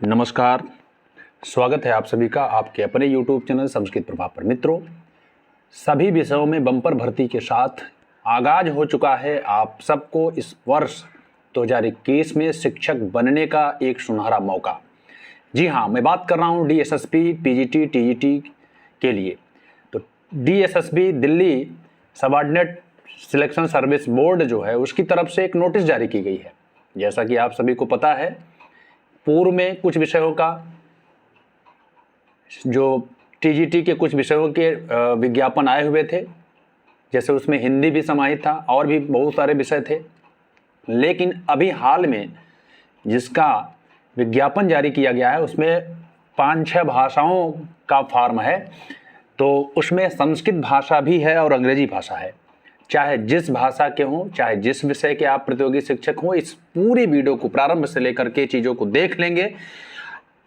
नमस्कार, स्वागत है आप सभी का आपके अपने YouTube चैनल संस्कृत प्रभाव पर। मित्रों, सभी विषयों में बम्पर भर्ती के साथ आगाज हो चुका है आप सबको इस वर्ष 2021 में शिक्षक बनने का एक सुनहरा मौका। जी हाँ, मैं बात कर रहा हूँ DSSB, PGT, TGT के लिए। तो DSSB Delhi subordinate selection service board जो है उसकी तरफ से एक नोटिस जारी की गई है। जैसा कि आप सभी को पता है, पूर्व में कुछ विषयों का जो TGT के कुछ विषयों के विज्ञापन आए हुए थे, जैसे उसमें हिंदी भी समाहित था और भी बहुत सारे विषय थे। लेकिन अभी हाल में जिसका विज्ञापन जारी किया गया है उसमें 5-6 भाषाओं का फॉर्म है। तो उसमें संस्कृत भाषा भी है और अंग्रेजी भाषा है। चाहे जिस भाषा के हों, चाहे जिस विषय के आप प्रतियोगी शिक्षक हों, इस पूरी वीडियो को प्रारंभ से लेकर के चीज़ों को देख लेंगे।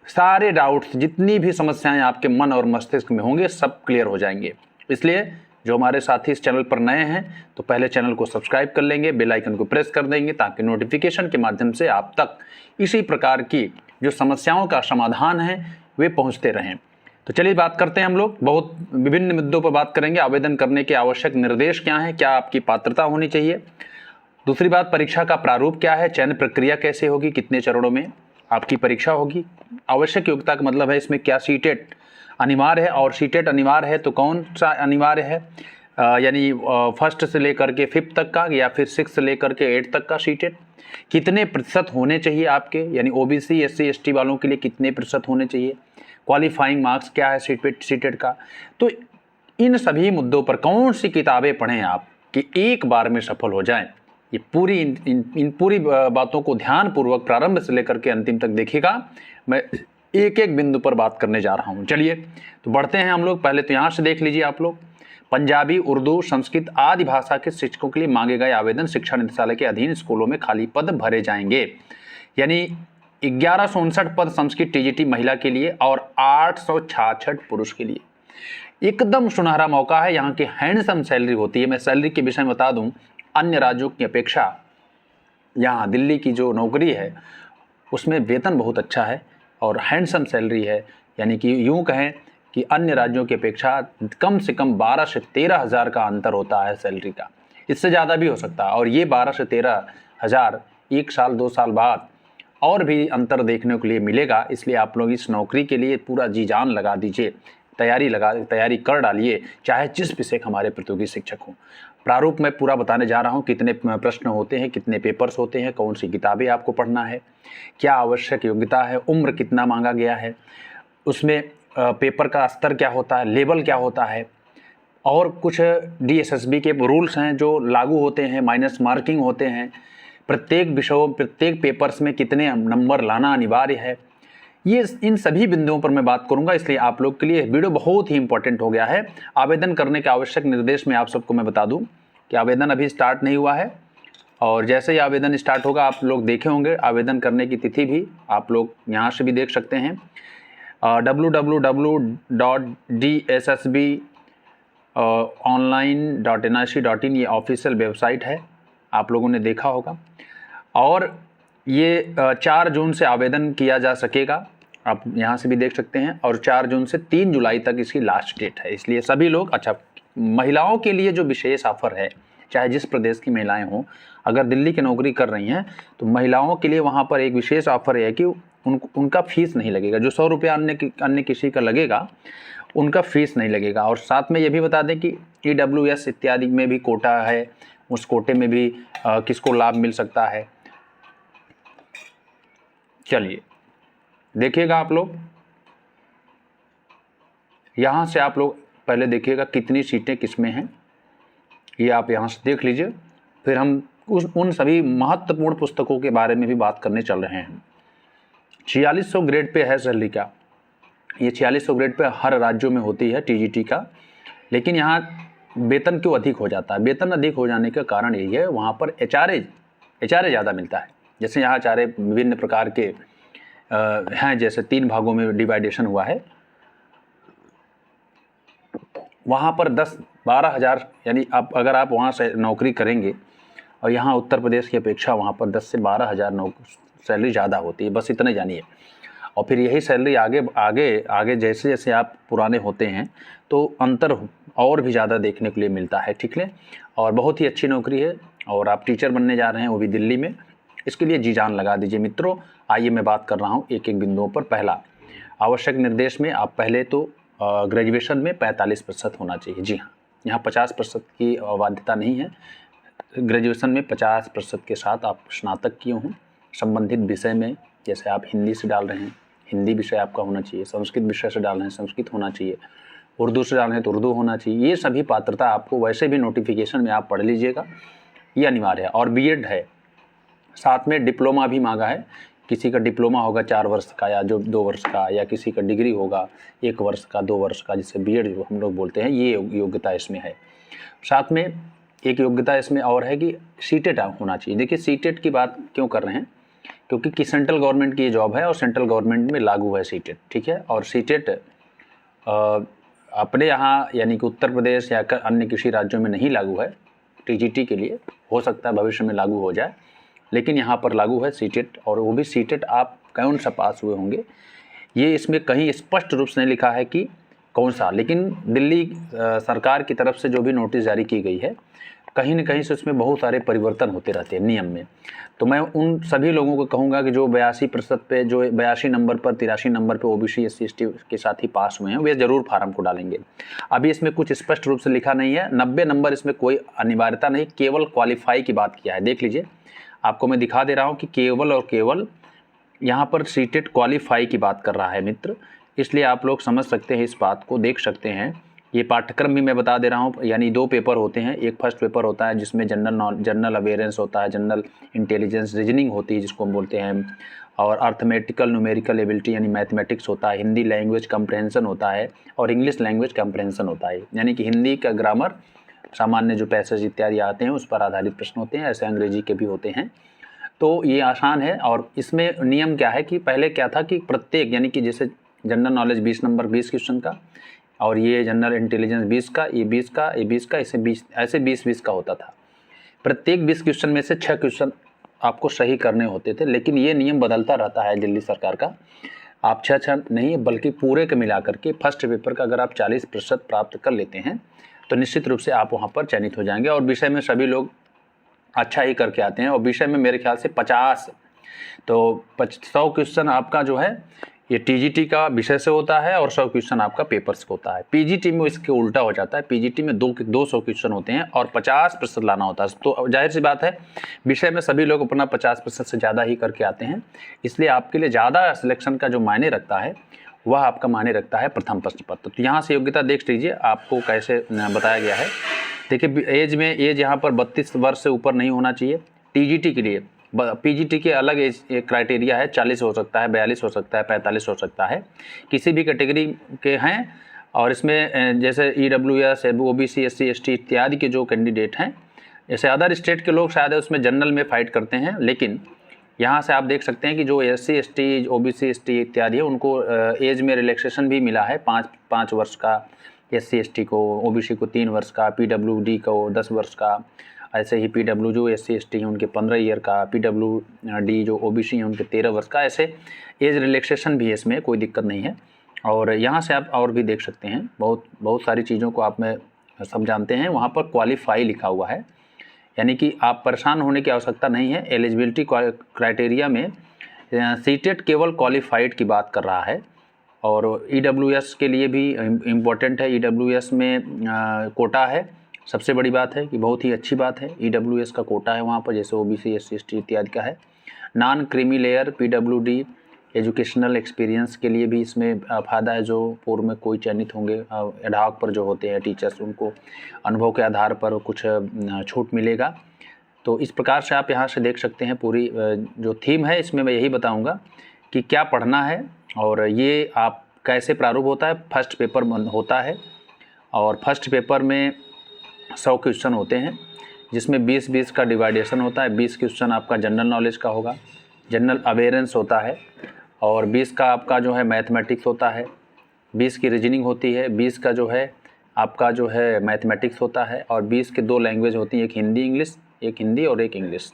सारे डाउट्स, जितनी भी समस्याएं आपके मन और मस्तिष्क में होंगे, सब क्लियर हो जाएंगे। इसलिए जो हमारे साथी इस चैनल पर नए हैं तो पहले चैनल को सब्सक्राइब कर लेंगे, बेल आइकन को प्रेस कर देंगे ताकि नोटिफिकेशन के माध्यम से आप तक इसी प्रकार की जो समस्याओं का समाधान है वे पहुँचते रहें। तो चलिए बात करते हैं। हम लोग बहुत विभिन्न मुद्दों पर बात करेंगे। आवेदन करने के आवश्यक निर्देश क्या हैं, क्या आपकी पात्रता होनी चाहिए। दूसरी बात, परीक्षा का प्रारूप क्या है, चयन प्रक्रिया कैसे होगी, कितने चरणों में आपकी परीक्षा होगी, आवश्यक योग्यता का मतलब है इसमें क्या सीटेट अनिवार्य है, और सीटेट अनिवार्य है तो कौन सा अनिवार्य है, यानी फर्स्ट से लेकर के 5th तक का या फिर 6 से लेकर के 8 तक का सीटेट, कितने प्रतिशत होने चाहिए आपके, यानी OBC SC ST वालों के लिए कितने प्रतिशत होने चाहिए, क्वालिफाइंग मार्क्स क्या है सीटेट का। तो इन सभी मुद्दों पर कौन सी किताबें पढ़ें आप कि एक बार में सफल हो जाएं, ये पूरी इन पूरी बातों को ध्यानपूर्वक प्रारंभ से लेकर के अंतिम तक देखिएगा। मैं एक एक बिंदु पर बात करने जा रहा हूं। चलिए तो बढ़ते हैं हम लोग। पहले तो यहाँ से देख लीजिए आप लोग, पंजाबी, उर्दू, संस्कृत आदि भाषा के शिक्षकों के लिए मांगे गए आवेदन शिक्षा निदेशालय के अधीन स्कूलों में खाली पद भरे जाएंगे। यानी 1159 पद संस्कृत TGT महिला के लिए और 866 पुरुष के लिए। एकदम सुनहरा मौका है। यहाँ की हैंडसम सैलरी होती है। मैं सैलरी के विषय में बता दूं, अन्य राज्यों की अपेक्षा यहाँ दिल्ली की जो नौकरी है उसमें वेतन बहुत अच्छा है और हैंडसम सैलरी है। यानी कि यूँ कहें कि अन्य राज्यों की अपेक्षा कम से कम 12 से 13 हज़ार का अंतर होता है सैलरी का। इससे ज़्यादा भी हो सकता है, और ये 12 से 13 हज़ार 1 साल 2 साल बाद और भी अंतर देखने के लिए मिलेगा। इसलिए आप लोग इस नौकरी के लिए पूरा जी जान लगा दीजिए, तैयारी कर डालिए, चाहे जिस विषय के हमारे प्रतियोगी शिक्षक हों। प्रारूप में पूरा बताने जा रहा हूँ, कितने प्रश्न होते हैं, कितने पेपर्स होते हैं, कौन सी किताबें आपको पढ़ना है, क्या आवश्यक योग्यता है, उम्र कितना मांगा गया है, उसमें पेपर का स्तर क्या होता है, लेवल क्या होता है, और कुछ DSSB के रूल्स हैं जो लागू होते हैं, माइनस मार्किंग होते हैं, प्रत्येक विषयों प्रत्येक पेपर्स में कितने नंबर लाना अनिवार्य है। ये इन सभी बिंदुओं पर मैं बात करूंगा। इसलिए आप लोग के लिए वीडियो बहुत ही इंपॉर्टेंट हो गया है। आवेदन करने के आवश्यक निर्देश में आप सबको मैं बता दूं कि आवेदन अभी स्टार्ट नहीं हुआ है, और जैसे ही आवेदन स्टार्ट होगा आप लोग देखे होंगे आवेदन करने की तिथि भी आप लोग यहाँ से भी देख सकते हैं। www.dssb.online.nic.in ये ऑफिशियल वेबसाइट है, आप लोगों ने देखा होगा। और ये 4 जून से आवेदन किया जा सकेगा, आप यहाँ से भी देख सकते हैं, और 4 जून से 3 जुलाई तक इसकी लास्ट डेट है। इसलिए सभी लोग, अच्छा, महिलाओं के लिए जो विशेष ऑफर है, चाहे जिस प्रदेश की महिलाएं हों, अगर दिल्ली की नौकरी कर रही हैं तो महिलाओं के लिए वहाँ पर एक विशेष ऑफर है कि उनका फीस नहीं लगेगा। जो 100 रुपया अन्य किसी का लगेगा, उनका फीस नहीं लगेगा। और साथ में ये भी बता दें कि EWS इत्यादि में भी कोटा है, उस कोटे में भी किसको लाभ मिल सकता है। चलिए देखिएगा आप लोग, यहाँ से आप लोग पहले देखिएगा कितनी सीटें किसमें हैं, ये आप यहाँ से देख लीजिए। फिर हम उन सभी महत्वपूर्ण पुस्तकों के बारे में भी बात करने चल रहे हैं। 4600 ग्रेड पे है सैलरी का। ये 4600 ग्रेड पे हर राज्यों में होती है TGT का, लेकिन यहाँ वेतन क्यों अधिक हो जाता है? वेतन अधिक हो जाने का कारण यही है, वहाँ पर HRA ज़्यादा मिलता है। जैसे यहाँ HRA विभिन्न प्रकार के हैं, जैसे 3 भागों में डिवाइडेशन हुआ है। वहाँ पर 10-12 हज़ार, यानी अगर आप वहाँ से नौकरी करेंगे, और यहाँ उत्तर प्रदेश की अपेक्षा वहाँ पर 10 से 12 हज़ार सैलरी ज़्यादा होती है, बस इतने जानिए। और फिर यही सैलरी आगे आगे आगे जैसे जैसे आप पुराने होते हैं तो अंतर और भी ज़्यादा देखने के लिए मिलता है, ठीक है। और बहुत ही अच्छी नौकरी है और आप टीचर बनने जा रहे हैं, वो भी दिल्ली में। इसके लिए जी जान लगा दीजिए मित्रों। आइए मैं बात कर रहा हूँ एक एक बिंदुओं पर। पहला, आवश्यक निर्देश में आप पहले तो ग्रेजुएशन में 45% होना चाहिए। जी हाँ, यहाँ 50% की बाध्यता नहीं है। ग्रेजुएशन में 50% के साथ आप स्नातक किए हों संबंधित विषय में। जैसे आप हिंदी से डाल रहे हैं, हिंदी विषय आपका होना चाहिए। संस्कृत विषय से डाल रहे हैं, संस्कृत होना चाहिए। उर्दू से डाल रहे हैं तो उर्दू होना चाहिए। ये सभी पात्रता आपको वैसे भी नोटिफिकेशन में आप पढ़ लीजिएगा, ये अनिवार्य है। और बीएड है, साथ में डिप्लोमा भी मांगा है। किसी का डिप्लोमा होगा 4 वर्ष का या जो 2 वर्ष का, या किसी का डिग्री होगा 1 वर्ष का 2 वर्ष का, जिसे बीएड जो हम लोग बोलते हैं, ये योग्यता इसमें है। साथ में एक योग्यता इसमें और है कि सीटेट होना चाहिए। देखिए सीटेट की बात क्यों कर रहे हैं, क्योंकि सेंट्रल गवर्नमेंट की ये जॉब है और सेंट्रल गवर्नमेंट में लागू है सीटेट, ठीक है। और सीटेट अपने यहाँ यानी कि उत्तर प्रदेश या अन्य किसी राज्यों में नहीं लागू है। टीजीटी के लिए हो सकता है भविष्य में लागू हो जाए, लेकिन यहाँ पर लागू है सीटेट। और वो भी सीटेट आप कौन सा पास हुए होंगे, ये इसमें कहीं स्पष्ट रूप से नहीं लिखा है कि कौन सा, लेकिन दिल्ली सरकार की तरफ से जो भी नोटिस जारी की गई है, कहीं न कहीं से उसमें बहुत सारे परिवर्तन होते रहते हैं नियम में। तो मैं उन सभी लोगों को कहूँगा कि जो 82% पे, जो 82 नंबर पर 83 नंबर पे ओबीसी SC ST के साथ ही पास हुए हैं, वे ज़रूर फार्म को डालेंगे। अभी इसमें कुछ स्पष्ट रूप से लिखा नहीं है। 90 नंबर इसमें कोई अनिवार्यता नहीं, केवल क्वालिफाई की बात किया है। देख लीजिए, आपको मैं दिखा दे रहा हूँ कि केवल और केवल यहाँ पर सीटेट क्वालिफाई की बात कर रहा है मित्र। इसलिए आप लोग समझ सकते हैं, इस बात को देख सकते हैं। ये पाठ्यक्रम भी मैं बता दे रहा हूँ, यानी 2 पेपर होते हैं। एक फर्स्ट पेपर होता है जिसमें जनरल अवेयरेंस होता है, जनरल इंटेलिजेंस, रीजनिंग होती है जिसको हम बोलते हैं, और अर्थमेटिकल न्यूमेरिकल एबिलिटी यानी मैथमेटिक्स होता है, हिंदी लैंग्वेज कंप्रहेंशन होता है, और इंग्लिश लैंग्वेज कंप्रहेंशन होता है। यानी कि हिंदी का ग्रामर, सामान्य जो पैसेज इत्यादि आते हैं उस पर आधारित प्रश्न होते हैं। ऐसे अंग्रेजी के भी होते हैं। तो ये आसान है। और इसमें नियम क्या है कि पहले क्या था कि प्रत्येक, यानी कि जैसे जनरल नॉलेज 20 नंबर 20 क्वेश्चन का, और ये जनरल इंटेलिजेंस 20 का, ये 20 का, ये 20 का, इसे 20, ऐसे 20-20 का होता था। प्रत्येक 20 क्वेश्चन में से 6 क्वेश्चन आपको सही करने होते थे। लेकिन ये नियम बदलता रहता है दिल्ली सरकार का। आप 6 नहीं बल्कि पूरे के मिला करके फर्स्ट पेपर का अगर आप 40% प्राप्त कर लेते हैं तो निश्चित रूप से आप वहाँ पर चयनित हो जाएंगे। और विषय में सभी लोग अच्छा ही करके आते हैं। और विषय में मेरे ख्याल से 50, तो 100 क्वेश्चन आपका जो है ये टीजीटी का विषय से होता है और 100 क्वेश्चन आपका पेपर से होता है। पीजीटी में इसके उल्टा हो जाता है। पीजीटी में 200 क्वेश्चन होते हैं और 50% लाना होता है। तो जाहिर सी बात है, विषय में सभी लोग अपना 50% से ज़्यादा ही करके आते हैं। इसलिए आपके लिए ज़्यादा सिलेक्शन का जो मायने रखता है वह आपका मायने रखता है प्रथम प्रश्न पत्र। तो यहाँ से योग्यता देख लीजिए आपको कैसे बताया गया है। देखिए एज यहाँ पर 32 वर्ष से ऊपर नहीं होना चाहिए टीजीटी के लिए। पीजीटी के अलग एज क्राइटेरिया है, 40 हो सकता है, 42 हो सकता है, 45 हो सकता है, किसी भी कैटेगरी के हैं। और इसमें जैसे EWS, OBC, SC ST इत्यादि के जो कैंडिडेट हैं, जैसे अदर स्टेट के लोग शायद उसमें जनरल में फाइट करते हैं, लेकिन यहाँ से आप देख सकते हैं कि जो SC ST OBC ST इत्यादि है उनको एज में रिलैक्सेशन भी मिला है। 5 वर्ष का SC ST को, OBC को 3 वर्ष का, PWD को 10 वर्ष का, ऐसे ही PW जो SC ST हैं उनके 15 ईयर का, PWD जो OBC हैं उनके 13 वर्ष का। ऐसे एज रिलैक्सेशन भी है, इसमें कोई दिक्कत नहीं है। और यहाँ से आप और भी देख सकते हैं, बहुत सारी चीज़ों को आप में सब जानते हैं। वहाँ पर क्वालिफाई लिखा हुआ है, यानी कि आप परेशान होने की आवश्यकता नहीं है। एलिजिबिलिटी क्राइटेरिया में सीटेट केवल क्वालिफाइड की बात कर रहा है। और EWS के लिए भी इम्पोर्टेंट है। EWS में कोटा है, सबसे बड़ी बात है कि बहुत ही अच्छी बात है। EWS का कोटा है वहाँ पर, जैसे OBC SC ST इत्यादि का है। Non creamy layer PWD educational experience के लिए भी इसमें फ़ायदा है। जो पूर्व में कोई चयनित होंगे एडहॉक पर जो होते हैं टीचर्स, उनको अनुभव के आधार पर कुछ छूट मिलेगा। तो इस प्रकार से आप यहाँ से देख सकते हैं पूरी जो थीम है। इसमें मैं यही बताऊँगा कि क्या पढ़ना है और ये आप कैसे प्रारूप होता है। फर्स्ट पेपर होता है और फर्स्ट पेपर में 100 क्वेश्चन होते हैं, जिसमें 20-20 का डिवाइडेशन होता है। 20 क्वेश्चन आपका जनरल नॉलेज का होगा, जनरल अवेयरेंस होता है, और 20 का आपका जो है मैथमेटिक्स होता है, 20 की रीजनिंग होती है, 20 का जो है आपका जो है मैथमेटिक्स होता है, और 20 के 2 लैंग्वेज होती हैं, एक हिंदी इंग्लिश, एक हिंदी और एक इंग्लिश।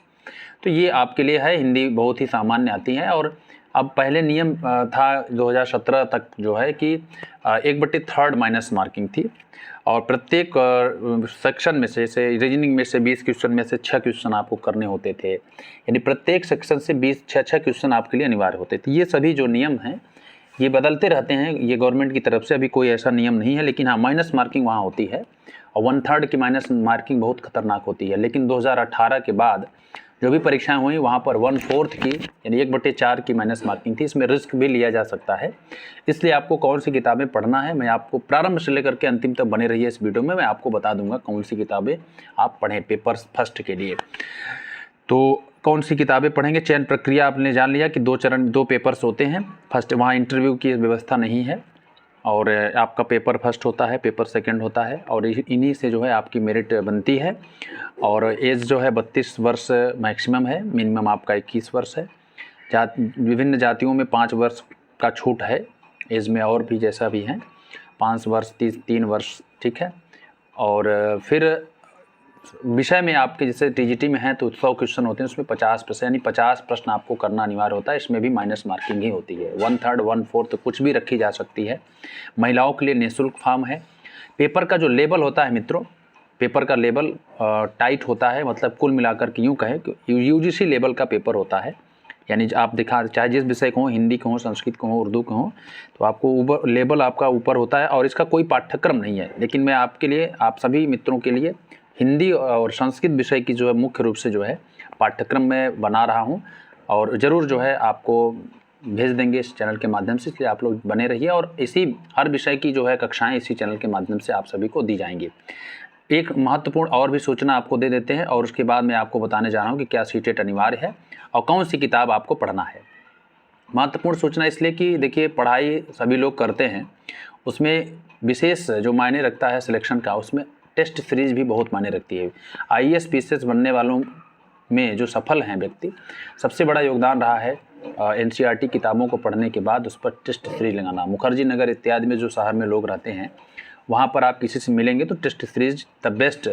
तो ये आपके लिए है। हिंदी बहुत ही सामान्य आती है और अब पहले नियम था 2017 तक जो है कि 1/3 माइनस मार्किंग थी और प्रत्येक सेक्शन में से रीजनिंग में से 20 क्वेश्चन में से 6 क्वेश्चन आपको करने होते थे, यानी प्रत्येक सेक्शन से 6 क्वेश्चन आपके लिए अनिवार्य होते थे। ये सभी जो नियम हैं ये बदलते रहते हैं, ये गवर्नमेंट की तरफ से अभी कोई ऐसा नियम नहीं है, लेकिन हाँ माइनस मार्किंग वहाँ होती है और 1/3 की माइनस मार्किंग बहुत खतरनाक होती है। लेकिन 2018 के बाद जो भी परीक्षाएं हुई वहाँ पर 1/4 की यानी 1/4 की माइनस मार्किंग थी। इसमें रिस्क भी लिया जा सकता है, इसलिए आपको कौन सी किताबें पढ़ना है मैं आपको प्रारंभ से लेकर के अंतिम तक बने रहिए इस वीडियो में, मैं आपको बता दूंगा कौन सी किताबें आप पढ़ें पेपर फर्स्ट के लिए। तो कौन सी किताबें पढ़ेंगे, चयन प्रक्रिया आपने जान लिया कि 2 पेपर्स होते हैं। फर्स्ट वहाँ इंटरव्यू की व्यवस्था नहीं है और आपका पेपर फर्स्ट होता है, पेपर सेकंड होता है और इन्हीं से जो है आपकी मेरिट बनती है। और एज जो है 32 वर्ष मैक्सिमम है, मिनिमम आपका 21 वर्ष है। विभिन्न जातियों में 5 वर्ष का छूट है एज में, और भी जैसा भी है 5 वर्ष 3 वर्ष, ठीक है। और फिर विषय में आपके जैसे टीजीटी में है तो 100 क्वेश्चन होते हैं, उसमें 50% यानी 50 प्रश्न आपको करना अनिवार्य होता है। इसमें भी माइनस मार्किंग ही होती है। 1/3 1/4 कुछ भी रखी जा सकती है। महिलाओं के लिए निःशुल्क फॉर्म है। पेपर का जो लेवल होता है मित्रों, पेपर का लेवल टाइट होता है, मतलब कुल मिलाकर के यूँ कहें कि यूजीसी लेवल का पेपर होता है। यानी आप दिखा चाहे जिस विषय को हो, हिंदी को हो, संस्कृत को हो, उर्दू को हो, तो आपको लेवल आपका ऊपर होता है और इसका कोई पाठ्यक्रम नहीं है। लेकिन मैं आपके लिए, आप सभी मित्रों के लिए हिंदी और संस्कृत विषय की जो है मुख्य रूप से जो है पाठ्यक्रम में बना रहा हूं और ज़रूर जो है आपको भेज देंगे इस चैनल के माध्यम से, इसलिए आप लोग बने रहिए। और इसी हर विषय की जो है कक्षाएं इसी चैनल के माध्यम से आप सभी को दी जाएंगी। एक महत्वपूर्ण और भी सूचना आपको दे देते हैं और उसके बाद मैं आपको बताने जा रहा हूँ कि क्या सीटेट अनिवार्य है और कौन सी किताब आपको पढ़ना है। महत्वपूर्ण सूचना इसलिए कि देखिए पढ़ाई सभी लोग करते हैं, उसमें विशेष जो मायने रखता है सिलेक्शन का, उसमें टेस्ट सीरीज भी बहुत मायने रखती है। आईएएस पीसीएस बनने वालों में जो सफल हैं व्यक्ति, सबसे बड़ा योगदान रहा है एनसीईआरटी किताबों को पढ़ने के बाद उस पर टेस्ट सीरीज लगाना। मुखर्जी नगर इत्यादि में जो शहर में लोग रहते हैं वहाँ पर आप किसी से मिलेंगे तो test series the best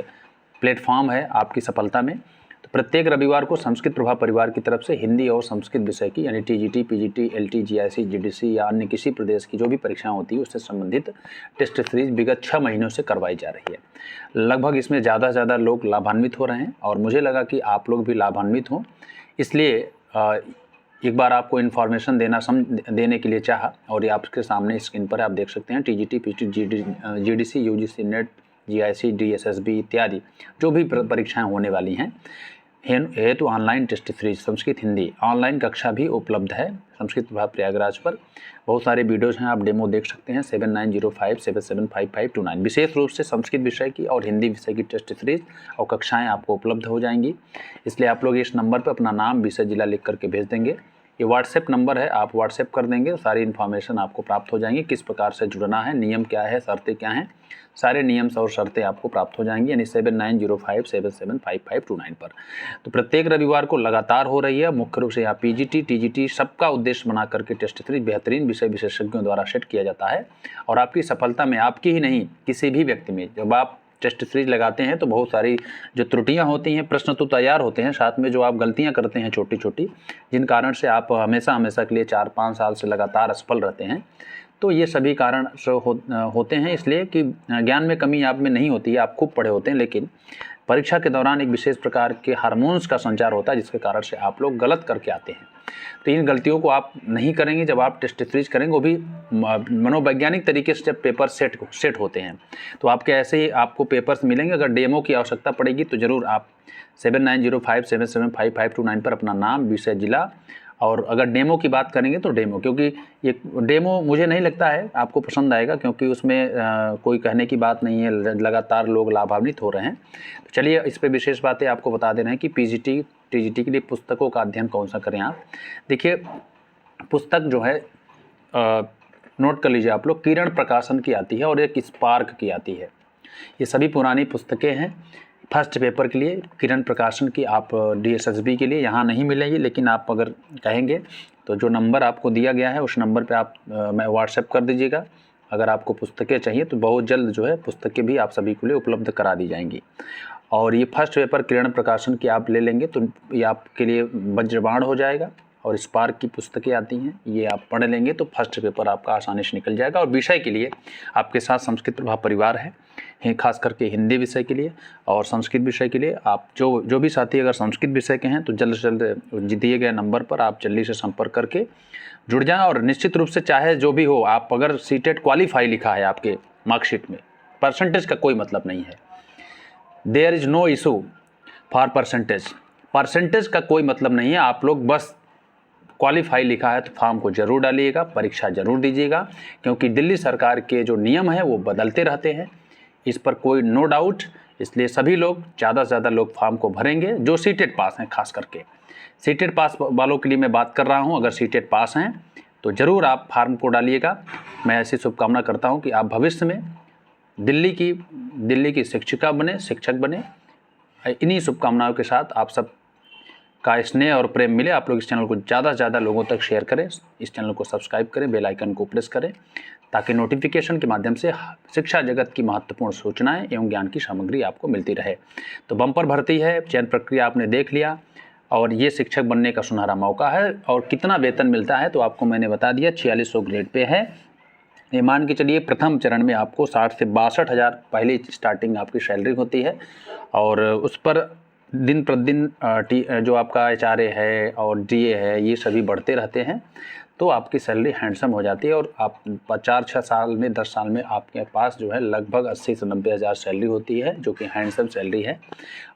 platform है आपकी सफलता में। तो प्रत्येक रविवार को संस्कृत प्रभा परिवार की तरफ से हिंदी और संस्कृत विषय की यानी TGT, PGT, LT, GIC, GDC या अन्य किसी प्रदेश की जो भी परीक्षाएं होती है उससे संबंधित टेस्ट सीरीज विगत 6 महीनों से करवाई जा रही है। लगभग इसमें ज़्यादा से ज़्यादा लोग लाभान्वित हो रहे हैं और मुझे लगा कि आप लोग भी लाभान्वित हों, इसलिए एक बार आपको इन्फॉर्मेशन देने के लिए चाहा। और ये आपके सामने स्क्रीन पर आप देख सकते हैं TGT, PGT, GDC, UGC NET, GIC, DSSB इत्यादि जो भी परीक्षाएं होने वाली हैं हेतु online test series Sanskrit Hindi online कक्षा भी उपलब्ध है संस्कृत प्रभा प्रयागराज पर। बहुत सारे वीडियोज़ हैं, आप डेमो देख सकते हैं। 7905775529 विशेष रूप से संस्कृत विषय की और हिंदी विषय की टेस्ट सीरीज और कक्षाएं आपको उपलब्ध हो जाएंगी। इसलिए आप लोग इस नंबर पर अपना नाम, विषय, जिला लिख करके भेज देंगे। ये व्हाट्सएप नंबर है, आप व्हाट्सएप कर देंगे, सारी इन्फॉर्मेशन आपको प्राप्त हो जाएंगी। किस प्रकार से जुड़ना है, नियम क्या है, शर्तें क्या हैं, सारे नियम और शर्तें आपको प्राप्त हो जाएंगी यानी 7905775529 पर। तो प्रत्येक रविवार को लगातार हो रही है। मुख्य रूप से यहाँ पीजीटी, टीजीटी सबका उद्देश्य बना करके टेस्ट सीरीज बेहतरीन विषय विशेषज्ञों द्वारा सेट किया जाता है और आपकी सफलता में, आपकी ही नहीं किसी भी व्यक्ति में, जब आप टेस्ट सीरीज लगाते हैं तो बहुत सारी जो त्रुटियां होती हैं, प्रश्न तो तैयार होते हैं, साथ में जो आप गलतियां करते हैं छोटी छोटी, जिन कारण से आप हमेशा के लिए 4-5 साल से लगातार असफल रहते हैं, तो ये सभी कारण होते हैं। इसलिए कि ज्ञान में कमी आप में नहीं होती है, आप खूब पढ़े होते हैं, लेकिन परीक्षा के दौरान एक विशेष प्रकार के हार्मोन्स का संचार होता है जिसके कारण से आप लोग गलत करके आते हैं। तो इन गलतियों को आप नहीं करेंगे जब आप टेस्ट सीरीज करेंगे, वो भी मनोवैज्ञानिक तरीके से जब पेपर सेट होते हैं। तो आपके ऐसे ही आपको पेपर्स मिलेंगे। अगर डेमो की आवश्यकता पड़ेगी तो ज़रूर आप 7905775529 पर अपना नाम, विषय, जिला, और अगर डेमो की बात करेंगे तो डेमो, क्योंकि ये डेमो मुझे नहीं लगता है आपको पसंद आएगा, क्योंकि उसमें कोई कहने की बात नहीं है, लगातार लोग लाभान्वित हो रहे हैं। तो चलिए इस पर विशेष बातें आपको बता दे रहे हैं कि पीजीटी, टीजीटी के लिए पुस्तकों का अध्ययन कौन सा करें आप। देखिए पुस्तक जो है नोट कर लीजिए आप लोग, किरण प्रकाशन की आती है और एक स्पार्क की आती है। ये सभी पुरानी पुस्तकें हैं। फर्स्ट पेपर के लिए किरण प्रकाशन की आप डीएसएसबी के लिए यहाँ नहीं मिलेगी, लेकिन आप अगर कहेंगे तो जो नंबर आपको दिया गया है उस नंबर पे आप मैं व्हाट्सएप कर दीजिएगा। अगर आपको पुस्तकें चाहिए तो बहुत जल्द जो है पुस्तकें भी आप सभी के लिए उपलब्ध करा दी जाएंगी। और ये फर्स्ट पेपर किरण प्रकाशन की आप ले लेंगे तो ये आपके लिए वज्रबाण हो जाएगा और स्पार्क की पुस्तकें आती हैं, ये आप पढ़ लेंगे तो फर्स्ट पेपर आपका आसानी से निकल जाएगा। और विषय के लिए आपके साथ संस्कृत प्रभाव परिवार है, खास करके हिंदी विषय के लिए और संस्कृत विषय के लिए आप जो भी साथी अगर संस्कृत विषय के हैं तो जल्द से जल्द दिए गए नंबर पर आप जल्दी से संपर्क करके जुड़ जाएं। और निश्चित रूप से चाहे जो भी हो, आप अगर सीटेट क्वालिफाई लिखा है आपके मार्कशीट में, परसेंटेज का कोई मतलब नहीं है, there is no issue for percentage का कोई मतलब नहीं है। आप लोग बस क्वालिफाई लिखा है तो फॉर्म को जरूर डालिएगा, परीक्षा जरूर दीजिएगा, क्योंकि दिल्ली सरकार के जो नियम हैं वो बदलते रहते हैं, इस पर कोई नो डाउट। इसलिए सभी लोग ज़्यादा से ज़्यादा लोग फॉर्म को भरेंगे जो सीटेट पास हैं। खास करके सीटेट पास वालों के लिए मैं बात कर रहा हूं, अगर सीटेट पास हैं तो ज़रूर आप फॉर्म को डालिएगा। मैं ऐसी शुभकामना करता हूं कि आप भविष्य में दिल्ली की शिक्षिका बने, शिक्षक बने। इन्हीं शुभकामनाओं के साथ आप सब का स्नेह और प्रेम मिले। आप लोग इस चैनल को ज़्यादा से ज़्यादा लोगों तक शेयर करें, इस चैनल को सब्सक्राइब करें, बेल आइकन को प्रेस करें, ताकि नोटिफिकेशन के माध्यम से शिक्षा जगत की महत्वपूर्ण सूचनाएं एवं ज्ञान की सामग्री आपको मिलती रहे। तो बम्पर भर्ती है, चयन प्रक्रिया आपने देख लिया और ये शिक्षक बनने का सुनहरा मौका है। और कितना वेतन मिलता है तो आपको मैंने बता दिया, 4600 ग्रेड पे है। ये मान के चलिए प्रथम चरण में आपको 60 से 62 हज़ार पहले स्टार्टिंग आपकी सैलरी होती है, और उस पर दिन प्रतिदिन जो आपका HRA है और DA है ये सभी बढ़ते रहते हैं, तो आपकी सैलरी हैंडसम हो जाती है। और आप 4-6 साल में 10 साल में आपके पास जो है लगभग 80 से 90 हज़ार सैलरी होती है, जो कि हैंडसम सैलरी है।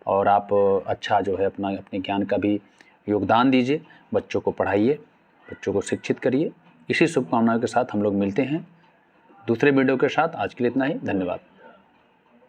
और आप अच्छा जो है अपने ज्ञान का भी योगदान दीजिए, बच्चों को पढ़ाइए, बच्चों को शिक्षित करिए। इसी शुभकामनाओं के साथ हम लोग मिलते हैं दूसरे वीडियो के साथ। आज के लिए इतना ही, धन्यवाद।